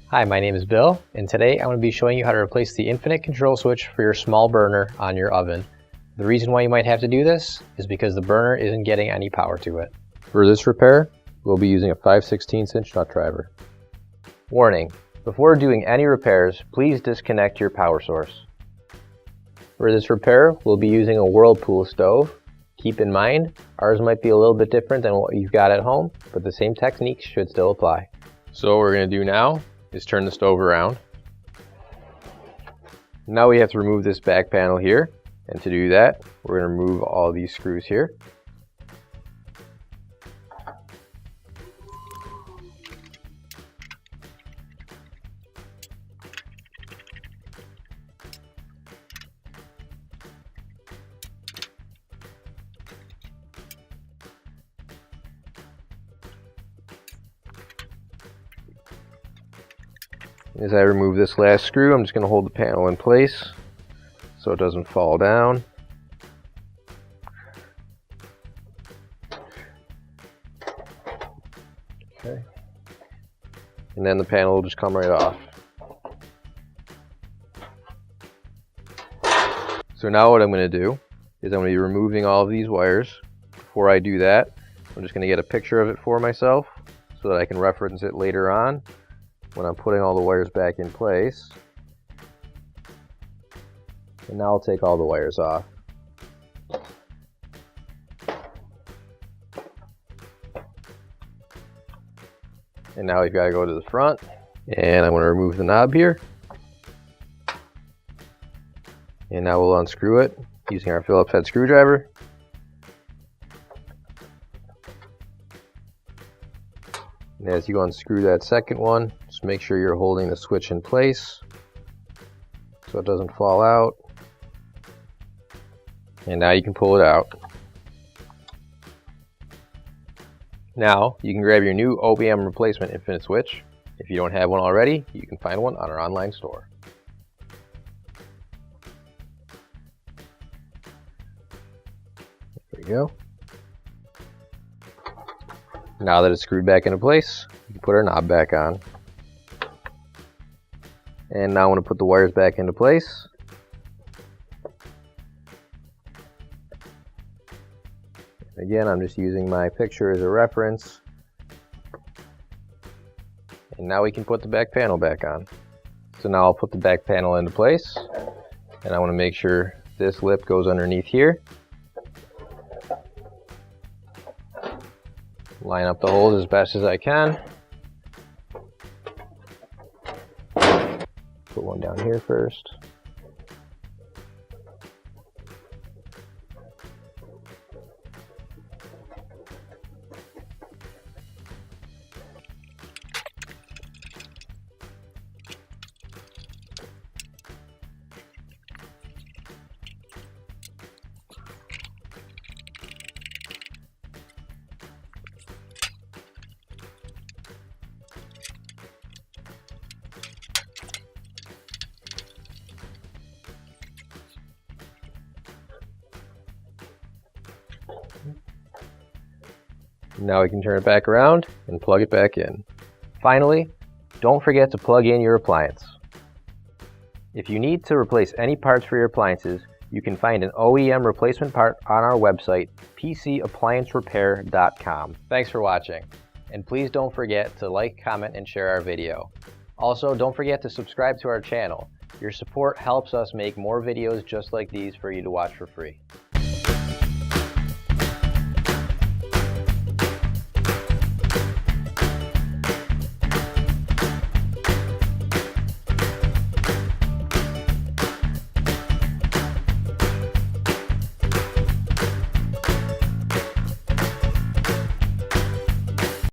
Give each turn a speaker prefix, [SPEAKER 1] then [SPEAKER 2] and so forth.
[SPEAKER 1] Hi, my name is Bill, and today I'm going to be showing you how to replace the infinite control switch for your small burner on your oven. The reason why you might have to do this is because the burner isn't getting any power to it.
[SPEAKER 2] For this repair, we'll be using a 5/16 inch nut driver.
[SPEAKER 1] Warning: before doing any repairs, please disconnect your power source. For this repair, we'll be using a Whirlpool stove. Keep in mind, ours might be a little bit different than what you've got at home, but the same techniques should still apply.
[SPEAKER 2] So what we're going to do now is turn the stove around. Now we have to remove this back panel here, and to do that, we're going to remove all these screws here. As I remove this last screw, I'm just going to hold the panel in place so it doesn't fall down. Okay. And then the panel will just come right off. So now what I'm going to do is I'm going to be removing all of these wires. Before I do that, I'm just going to get a picture of it for myself so that I can reference it later on when I'm putting all the wires back in place. And now I'll take all the wires off. And now we've got to go to the front, and I'm going to remove the knob here. And now we'll unscrew it using our Phillips head screwdriver. And as you unscrew that second one, just make sure you're holding the switch in place so it doesn't fall out. And now you can pull it out. Now you can grab your new OEM replacement infinite switch. If you don't have one already, you can find one on our online store. There we go. Now that it's screwed back into place, you can put our knob back on. And now I want to put the wires back into place. Again, I'm just using my picture as a reference. And now we can put the back panel back on. So now I'll put the back panel into place. And I want to make sure this lip goes underneath here. Line up the holes as best as I can. Put one down here first. Now we can turn it back around and plug it back in. Finally, don't forget to plug in your appliance. If you need to replace any parts for your appliances, you can find an OEM replacement part on our website, PCApplianceRepair.com. Thanks for watching, and please don't forget to like, comment, and share our video. Also, don't forget to subscribe to our channel. Your support helps us make more videos just like these for you to watch for free.